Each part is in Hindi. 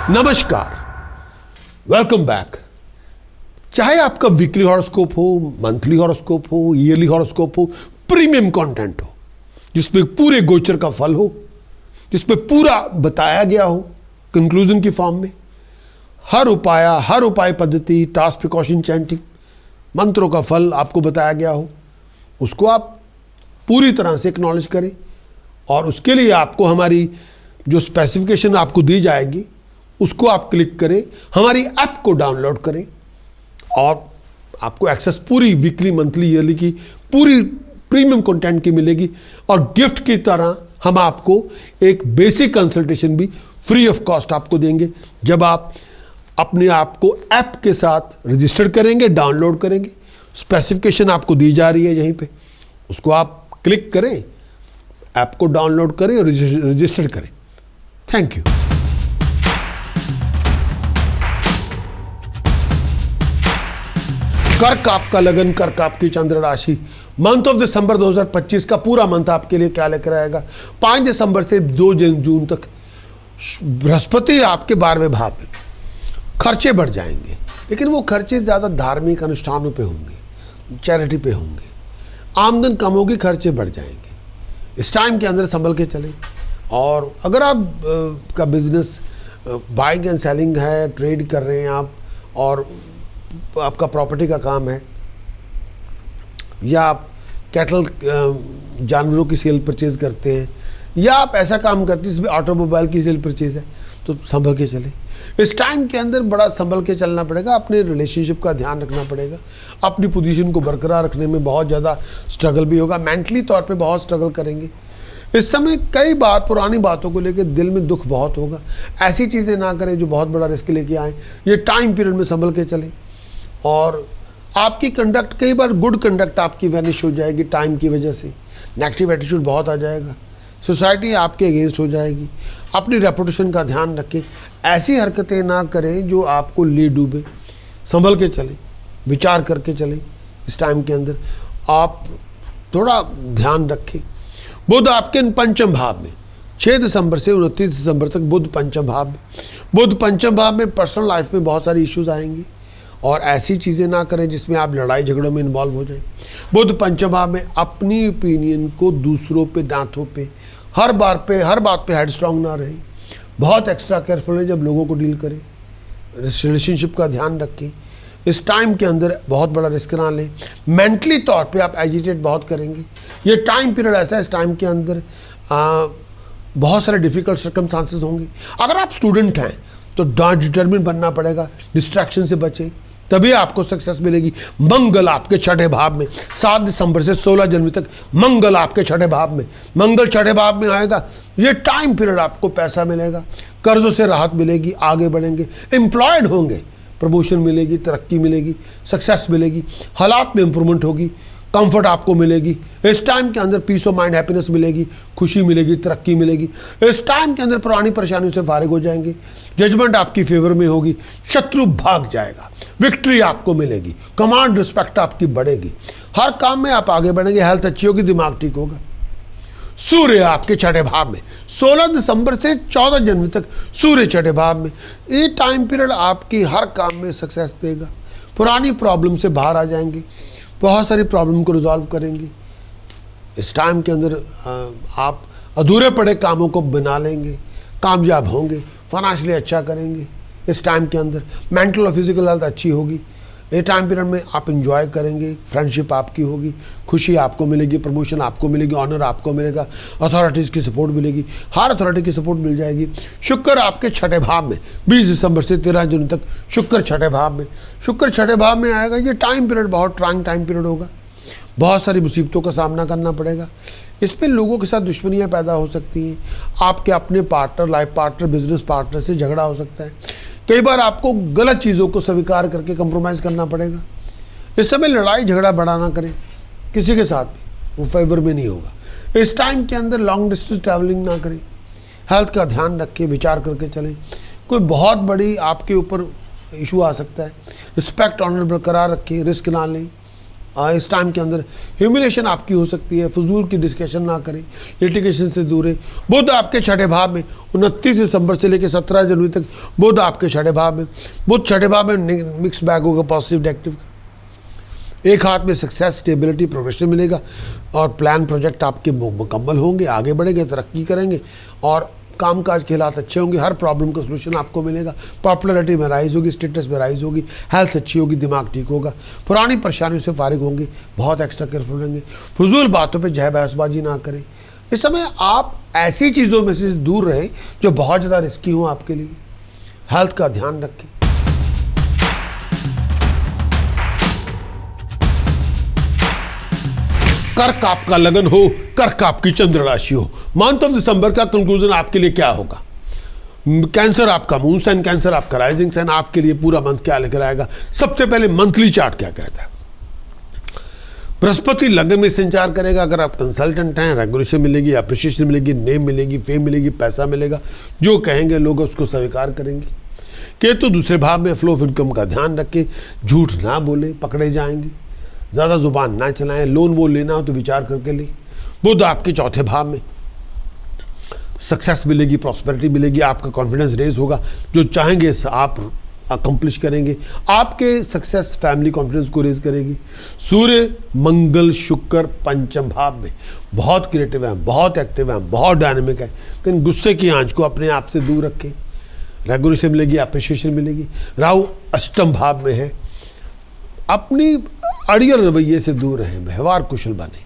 नमस्कार, वेलकम बैक। चाहे आपका वीकली हॉरोस्कोप हो, मंथली हॉरोस्कोप हो, ईयरली हॉरोस्कोप हो, प्रीमियम कंटेंट हो जिसमें पूरे गोचर का फल हो, जिसमें पूरा बताया गया हो कंक्लूजन की फॉर्म में, हर उपाय पद्धति, टास्क प्रिकॉशन चैंटिंग, मंत्रों का फल आपको बताया गया हो, उसको आप पूरी तरह से एक्नॉलेज करें। और उसके लिए आपको हमारी जो स्पेसिफिकेशन आपको दी जाएगी उसको आप क्लिक करें, हमारी ऐप को डाउनलोड करें और आपको एक्सेस पूरी वीकली, मंथली, ईयरली की पूरी प्रीमियम कंटेंट की मिलेगी। और गिफ्ट की तरह हम आपको एक बेसिक कंसल्टेशन भी फ्री ऑफ कॉस्ट आपको देंगे जब आप अपने आप को ऐप के साथ रजिस्टर करेंगे, डाउनलोड करेंगे। स्पेसिफिकेशन आपको दी जा रही है यहीं पे, उसको आप क्लिक करें, ऐप को डाउनलोड करें और रजिस्टर करें। Thank you. कर्क आपका लगन, कर्क आपकी चंद्र राशि। मंथ ऑफ दिसंबर 2025 का पूरा मंथ आपके लिए क्या लेकर आएगा? 5 दिसंबर से 2 जून तक बृहस्पति आपके 12वें भाव में। खर्चे बढ़ जाएंगे, लेकिन वो खर्चे ज़्यादा धार्मिक अनुष्ठानों पे होंगे, चैरिटी पे होंगे। आमदन कम होगी, खर्चे बढ़ जाएंगे। इस टाइम के अंदर संभल के चलें। और अगर आप का बिजनेस बाइंग एंड सेलिंग है, ट्रेड कर रहे हैं आप, और आपका प्रॉपर्टी का काम है, या आप कैटल जानवरों की सेल परचेज करते हैं, या आप ऐसा काम करते हैं जिसमें ऑटोमोबाइल की सेल परचेज है, तो संभल के चलें। इस टाइम के अंदर बड़ा संभल के चलना पड़ेगा। अपने रिलेशनशिप का ध्यान रखना पड़ेगा। अपनी पोजीशन को बरकरार रखने में बहुत ज़्यादा स्ट्रगल भी होगा। मेंटली तौर पे बहुत स्ट्रगल करेंगे। इस समय कई बार पुरानी बातों को लेकर दिल में दुख बहुत होगा। ऐसी चीज़ें ना करें जो बहुत बड़ा रिस्क लेके आए। ये टाइम पीरियड में संभल के चलें। और आपकी कंडक्ट, कई बार गुड कंडक्ट आपकी वैनिश हो जाएगी टाइम की वजह से। नेगेटिव एटीट्यूड बहुत आ जाएगा। सोसाइटी आपके अगेंस्ट हो जाएगी। अपनी रेपुटेशन का ध्यान रखें। ऐसी हरकतें ना करें जो आपको ले डूबे। संभल के चलें, विचार करके चलें। इस टाइम के अंदर आप थोड़ा ध्यान रखें। बुध आपके पंचम भाव में 6 दिसंबर से 29 दिसंबर तक बुध पंचम भाव में। बुध पंचम भाव में पर्सनल लाइफ में बहुत सारी इश्यूज आएंगी और ऐसी चीज़ें ना करें जिसमें आप लड़ाई झगड़ों में इन्वॉल्व हो जाए। बुध पंचम भाव में अपनी ओपिनियन को दूसरों पे, दांतों पे, हर बात पे हेड स्ट्रांग ना रहे। बहुत एक्स्ट्रा केयरफुल है जब लोगों को डील करें। रिलेशनशिप का ध्यान रखें। इस टाइम के अंदर बहुत बड़ा रिस्क ना लें। मेंटली तौर पे आप एजिटेट बहुत करेंगे। ये टाइम पीरियड ऐसा है, इस टाइम के अंदर बहुत सारे डिफिकल्ट सर्कमस्टांसेस होंगे। अगर आप स्टूडेंट हैं तो डिटर्मिन बनना पड़ेगा, डिस्ट्रैक्शन से बचें, तभी आपको सक्सेस मिलेगी। मंगल आपके 6ठे भाव में 7 दिसंबर से 16 जनवरी तक मंगल आपके 6ठे भाव में। मंगल 6ठे भाव में आएगा। ये टाइम पीरियड आपको पैसा मिलेगा, कर्जों से राहत मिलेगी, आगे बढ़ेंगे, एम्प्लॉयड होंगे, प्रमोशन मिलेगी, तरक्की मिलेगी, सक्सेस मिलेगी, हालात में इंप्रूवमेंट होगी, कंफर्ट आपको मिलेगी। इस टाइम के अंदर पीस ऑफ माइंड, हैप्पीनेस मिलेगी, खुशी मिलेगी, तरक्की मिलेगी। इस टाइम के अंदर पुरानी परेशानियों से फारिग हो जाएंगे। जजमेंट आपकी फेवर में होगी, शत्रु भाग जाएगा, विक्ट्री आपको मिलेगी, कमांड रिस्पेक्ट आपकी बढ़ेगी, हर काम में आप आगे बढ़ेंगे, हेल्थ अच्छी होगी, दिमाग ठीक होगा। सूर्य आपके 6ठे भाव में 16 दिसंबर से 14 जनवरी तक सूर्य 6ठे भाव में। ये टाइम पीरियड आपकी हर काम में सक्सेस देगा। पुरानी प्रॉब्लम से बाहर आ जाएंगे, बहुत सारी प्रॉब्लम को रिजॉल्व करेंगे। इस टाइम के अंदर आप अधूरे पड़े कामों को बना लेंगे, कामयाब होंगे, फाइनेंशियली अच्छा करेंगे। इस टाइम के अंदर मेंटल और फिजिकल हेल्थ अच्छी होगी। ये टाइम पीरियड में आप इंजॉय करेंगे, फ्रेंडशिप आपकी होगी, खुशी आपको मिलेगी, प्रमोशन आपको मिलेगी, ऑनर आपको मिलेगा, अथॉरिटीज़ की सपोर्ट मिलेगी, हर अथॉरिटी की सपोर्ट मिल जाएगी। शुक्र आपके 6ठे भाव में 20 दिसंबर से 13 जून तक शुक्र 6ठे भाव में। शुक्र 6ठे भाव में आएगा। ये टाइम पीरियड बहुत ट्राइंग टाइम पीरियड होगा। बहुत सारी मुसीबतों का सामना करना पड़ेगा। इसमें लोगों के साथ दुश्मनियाँ पैदा हो सकती हैं। आपके अपने partner, life partner, business partner से झगड़ा हो सकता है। कई बार आपको गलत चीज़ों को स्वीकार करके कंप्रोमाइज़ करना पड़ेगा। इस समय लड़ाई झगड़ा बड़ा ना करें किसी के साथ भी, वो फेवर में नहीं होगा। इस टाइम के अंदर लॉन्ग डिस्टेंस ट्रैवलिंग ना करें। हेल्थ का ध्यान रखें, विचार करके चलें। कोई बहुत बड़ी आपके ऊपर इशू आ सकता है। रिस्पेक्ट, ऑनर बरकरार रखें, रिस्क ना लें। इस टाइम के अंदर ह्यूमिलेशन आपकी हो सकती है। फजूल की डिस्कशन ना करें, लिटिगेशन से दूर है। बुध आपके छठे भाव में 29 दिसंबर से लेकर 17 जनवरी तक बुध आपके छठे भाव में। बुध छठे भाव में मिक्स बैग होगा पॉजिटिव नेगेटिव का। एक हाथ में सक्सेस, स्टेबिलिटी, प्रोग्रेशन मिलेगा और प्लान प्रोजेक्ट आपके मुकम्मल होंगे, आगे बढ़ेंगे, तरक्की करेंगे और कामकाज के हालात अच्छे होंगे। हर प्रॉब्लम का सोल्यूशन आपको मिलेगा। पॉपुलैरिटी में राइज होगी, स्टेटस में राइज होगी, हेल्थ अच्छी होगी, दिमाग ठीक होगा, पुरानी परेशानियों से फारिग होंगे, बहुत एक्स्ट्रा केयरफुल रहेंगे। फजूल बातों पे जय बहसबाजी ना करें। इस समय आप ऐसी चीज़ों में से दूर रहें जो बहुत ज़्यादा रिस्की हो आपके लिए। हेल्थ का ध्यान रखें। कर्क आपका लगन हो, कर्क आपकी चंद्र राशि हो। मंथ ऑफ दिसंबर का कंक्लूजन आपके लिए क्या होगा? कैंसर आपका मून साइन, कैंसर आपका राइजिंग साइन, आपके लिए पूरा मंथ क्या लेकर आएगा? सबसे पहले मंथली चार्ट क्या कहता है? बृहस्पति लगन में संचार करेगा। अगर आप कंसल्टेंट हैं, रेगुलेशन मिलेगी, अप्रिशिएशन मिलेगी, नेम मिलेगी, फेम मिलेगी, पैसा मिलेगा। जो कहेंगे लोग उसको स्वीकार करेंगे। केतु दूसरे भाव में, फ्लो ऑफ इनकम का ध्यान रखें, झूठ ना बोले, पकड़े जाएंगे। ज़्यादा जुबान ना चलाएं, लोन वो लेना हो तो विचार करके ले। बुध आपके चौथे भाव में, सक्सेस मिलेगी, प्रॉस्पेरिटी मिलेगी, आपका कॉन्फिडेंस रेज होगा। जो चाहेंगे आप अकम्प्लिश करेंगे। आपके सक्सेस फैमिली कॉन्फिडेंस को रेज करेगी। सूर्य, मंगल, शुक्र पंचम भाव में, बहुत क्रिएटिव हैं, बहुत एक्टिव हैं, बहुत डायनेमिक है। लेकिन गुस्से की आंच को अपने आप से दूर रखें। रेगुलेशन मिलेगी, अप्रिशिएशन मिलेगी। राहु अष्टम भाव में है। अपनी अड़ियल रवैये से दूर रहें, व्यवहार कुशल बने।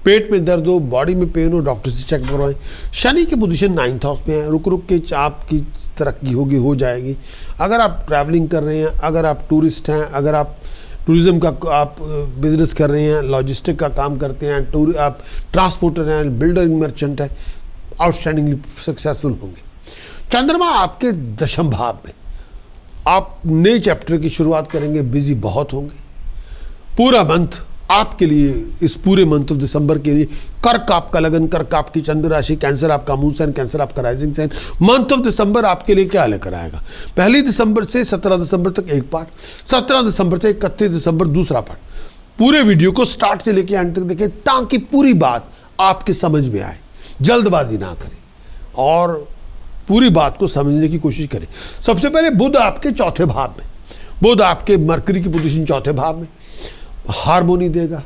पेट में दर्द हो, बॉडी में पेन हो, डॉक्टर से चेक करवाएं। शनि की पोजीशन 9th हाउस में है। रुक रुक के आपकी तरक्की होगी, हो जाएगी। अगर आप ट्रैवलिंग कर रहे हैं, अगर आप टूरिस्ट हैं, अगर आप टूरिज्म का आप बिजनेस कर रहे हैं, लॉजिस्टिक का काम करते हैं, आप ट्रांसपोर्टर हैं, बिल्डर मर्चेंट हैं, आउटस्टैंडिंगली सक्सेसफुल होंगे। चंद्रमा आपके दशम भाव में, आप नए चैप्टर की शुरुआत करेंगे, बिजी बहुत होंगे। पूरा मंथ आपके लिए, इस पूरे मंथ ऑफ दिसंबर के लिए, कर्क आपका लगन, कर्क आपकी चंद्र राशि, कैंसर आपका मून साइन, कैंसर आपका rising sign. Month of December आपके लिए क्या लेकर आएगा? 1 दिसंबर से 17 दिसंबर तक एक पार्ट, 17 दिसंबर से 31 दिसंबर दूसरा पार्ट। पूरे वीडियो को स्टार्ट से लेकर एंड तक देखें ताकि पूरी बात आपके समझ में आए। जल्दबाजी ना करें और पूरी बात को समझने की कोशिश करें। सबसे पहले बुध आपके चौथे भाव में, बुध आपके मरकरी की पोजीशन चौथे भाव में, हार्मोनी देगा,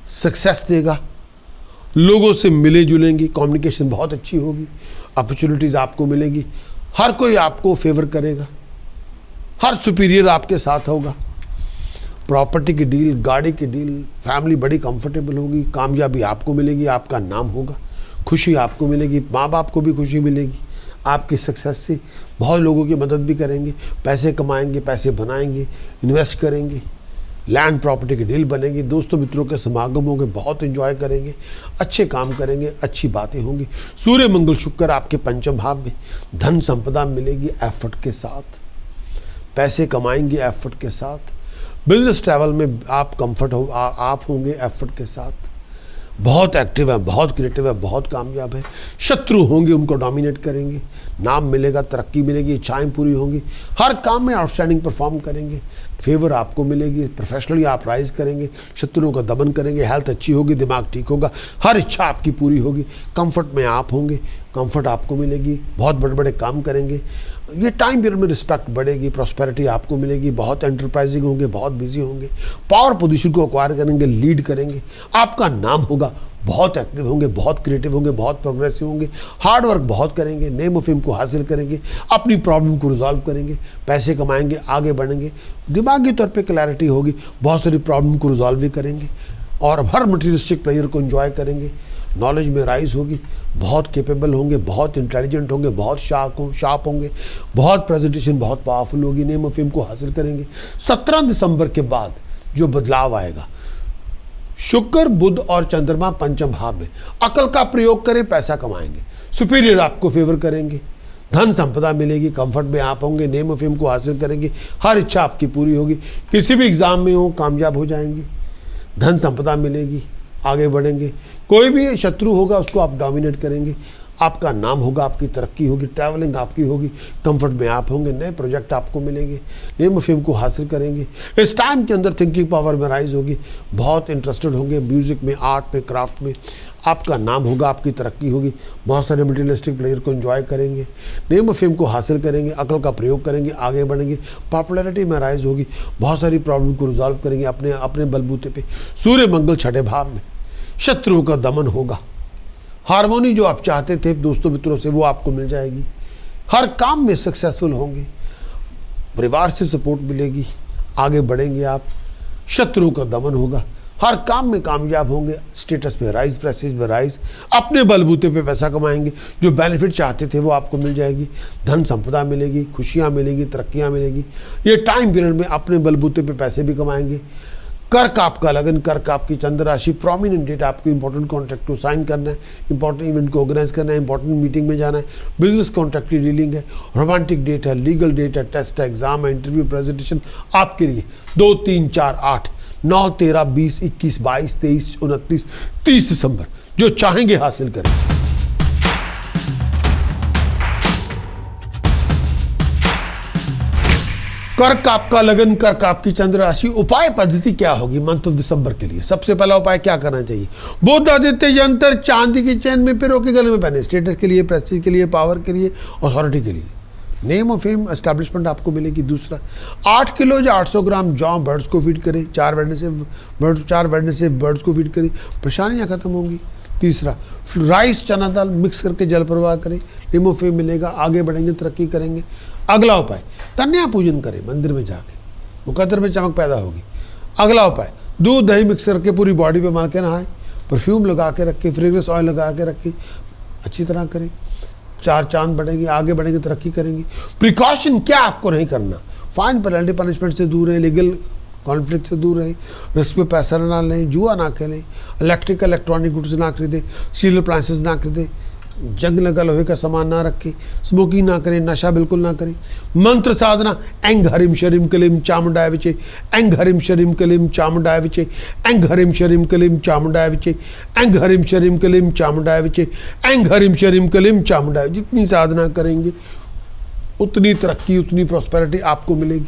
सक्सेस देगा, लोगों से मिले जुलेंगे, कम्युनिकेशन बहुत अच्छी होगी, अपॉर्चुनिटीज आपको मिलेंगी, हर कोई आपको फेवर करेगा, हर सुपीरियर आपके साथ होगा। प्रॉपर्टी की डील, गाड़ी की डील, फैमिली बड़ी कंफर्टेबल होगी, कामयाबी आपको मिलेगी, आपका नाम होगा, खुशी आपको मिलेगी, माँ बाप को भी खुशी मिलेगी आपकी सक्सेस से। बहुत लोगों की मदद भी करेंगे, पैसे कमाएंगे, पैसे बनाएंगे, इन्वेस्ट करेंगे, लैंड प्रॉपर्टी की डील बनेगी, दोस्तों मित्रों के समागम होंगे, बहुत एंजॉय करेंगे, अच्छे काम करेंगे, अच्छी बातें होंगी। सूर्य मंगल शुक्र आपके पंचम भाव में, धन संपदा मिलेगी एफर्ट के साथ, पैसे कमाएंगे एफर्ट के साथ। बिजनेस ट्रैवल में आप कंफर्ट हो, आप होंगे एफर्ट के साथ। बहुत एक्टिव है, बहुत क्रिएटिव है, बहुत कामयाब है। शत्रु होंगे, उनको डोमिनेट करेंगे, नाम मिलेगा, तरक्की मिलेगी, इच्छाएं पूरी होंगी, हर काम में आउटस्टैंडिंग परफॉर्म करेंगे, फेवर आपको मिलेगी, प्रोफेशनली आप राइज करेंगे, शत्रुओं का दमन करेंगे, हेल्थ अच्छी होगी, दिमाग ठीक होगा, हर इच्छा आपकी पूरी होगी, कंफर्ट में आप होंगे, कंफर्ट आपको मिलेगी, बहुत बड़े बड़े काम करेंगे। ये टाइम पीरियड में रिस्पेक्ट बढ़ेगी, प्रॉस्पेरिटी आपको मिलेगी, बहुत एंटरप्राइजिंग होंगे, बहुत बिजी होंगे, पावर पोजीशन को एक्वायर करेंगे, लीड करेंगे, आपका नाम होगा, बहुत एक्टिव होंगे, बहुत क्रिएटिव होंगे, बहुत प्रोग्रेसिव होंगे, हार्ड वर्क बहुत करेंगे, नेम ऑफ फेम को हासिल करेंगे, अपनी प्रॉब्लम को रिजॉल्व करेंगे, पैसे कमाएंगे, आगे बढ़ेंगे, दिमागी तौर पे क्लैरिटी होगी, बहुत सारी प्रॉब्लम को रिजॉल्व भी करेंगे और हर मटीरियलिस्टिक प्लेयर को एंजॉय करेंगे, नॉलेज में राइज होगी, बहुत कैपेबल होंगे, बहुत इंटेलिजेंट होंगे, बहुत शार्प होंगे, बहुत प्रेजेंटेशन बहुत पावरफुल होगी, नेम ऑफ फेम को हासिल करेंगे। 17 दिसंबर के बाद जो बदलाव आएगा, शुक्र बुध और चंद्रमा पंचम भाव में, अकल का प्रयोग करें, पैसा कमाएंगे, सुपीरियर आपको फेवर करेंगे, धन संपदा मिलेगी, कंफर्ट में आप होंगे, नेम ऑफ फेम को हासिल करेंगे, हर इच्छा आपकी पूरी होगी, किसी भी एग्जाम में हो कामयाब हो जाएंगे, धन संपदा मिलेगी, आगे बढ़ेंगे, कोई भी शत्रु होगा उसको आप डोमिनेट करेंगे, आपका नाम होगा, आपकी तरक्की होगी, ट्रैवलिंग आपकी होगी, कंफर्ट में आप होंगे, नए प्रोजेक्ट आपको मिलेंगे, नेम ऑफ फेम को हासिल करेंगे। इस टाइम के अंदर थिंकिंग पावर में राइज होगी, बहुत इंटरेस्टेड होंगे म्यूज़िक में, आर्ट में, क्राफ्ट में। आपका नाम होगा, आपकी तरक्की होगी, बहुत सारे मटेरियलिस्टिक प्लेयर को एंजॉय करेंगे, नेम ऑफ फेम को हासिल करेंगे, अकल का प्रयोग करेंगे, आगे बढ़ेंगे, पॉपुलैरिटी में राइज होगी, बहुत सारी प्रॉब्लम को रिजॉल्व करेंगे अपने अपने बलबूते पे। सूर्य मंगल छठे भाव में, शत्रुओं का दमन होगा, हारमोनी जो आप चाहते थे दोस्तों मित्रों से वो आपको मिल जाएगी, हर काम में सक्सेसफुल होंगे, परिवार से सपोर्ट मिलेगी, आगे बढ़ेंगे आप, शत्रुओं का दमन होगा, हर काम में कामयाब होंगे, स्टेटस में राइज, प्रेस्टीज में राइज, अपने बलबूते पे पैसा कमाएंगे, जो बेनिफिट चाहते थे वो आपको मिल जाएगी, धन संपदा मिलेगी, खुशियाँ मिलेगी, तरक्कियाँ मिलेगी। ये टाइम पीरियड में अपने बलबूते पे पैसे भी कमाएंगे। कर्क आपका लगन, कर्क आपकी चंद्र राशि, प्रोमिनेंट डेट, आपको इंपॉर्टेंट कॉन्ट्रैक्ट को साइन करना है, इंपॉर्टेंट इवेंट को ऑर्गेनाइज करना है, इंपॉर्टेंट मीटिंग में जाना है, बिजनेस कॉन्ट्रैक्ट की डीलिंग है, रोमांटिक डेट है, लीगल डेट है, टेस्ट है, एग्जाम है, इंटरव्यू, प्रेजेंटेशन आपके लिए 2, 3, 4, 8, 9, 13, 20, 21, 22, 23, 29, 30 दिसंबर जो चाहेंगे हासिल करें। कर्क आपका लगन, कर्क आपकी चंद्र राशि। उपाय पद्धति क्या होगी मंथ ऑफ दिसंबर के लिए? सबसे पहला उपाय क्या करना चाहिए? बुध आदित्य यंत्र चांदी की चैन में पिरो के गले में पहने, स्टेटस के लिए, प्रेस्टीज के लिए, पावर के लिए, अथॉरिटी के लिए, नेम ऑफ फेम, एस्टैब्लिशमेंट आपको मिलेगी। दूसरा, 8 किलो या 800 ग्राम जौ बर्ड्स को फीड करें, 4 वेडनेस से बर्ड्स को फीड करें, परेशानियाँ खत्म होंगी। तीसरा, राइस चना दाल मिक्स करके जल प्रवाह करें, नेम ऑफ फेम मिलेगा, आगे बढ़ेंगे, तरक्की करेंगे। अगला उपाय, कन्या पूजन करें मंदिर में जाके, मुकद्दर में चमक पैदा होगी। अगला उपाय, दूध दही मिक्स करके पूरी बॉडी पे मार के नहाएं, परफ्यूम लगा के रखें, फ्रेग्रेंस ऑयल लगा के रखें, अच्छी तरह करें, 4 चांद बढ़ेंगे, आगे बढ़ेंगे, तरक्की करेंगे। प्रिकॉशन क्या आपको नहीं करना? फाइन पेनल्टी पनिशमेंट से दूर रहें, लीगल कॉन्फ्लिक्ट से दूर रहें, रिस्क में पैसा ना लें, जुआ ना खेलें, इलेक्ट्रॉनिक गुड्स ना खरीदें, स्टील अप्लायंसेस ना खरीदें, जंग लगा लोहे का सामान ना रखें, स्मोकिंग ना करें, नशा बिल्कुल ना करें। मंत्र साधना, एंग हरिम शरीम कलीम चामुंडाय विचे, एंग हरिम शरीम कलीम चामुंडाय विचे, एंग हरिम शरीम कलीम चामुंडाय विचे, एंग हरिम शरीम कलीम चामुंडाय विचे, एंग हरिम शरीम कलीम चामुंडाय। जितनी साधना करेंगे उतनी तरक्की, उतनी प्रॉस्पेरिटी आपको मिलेगी।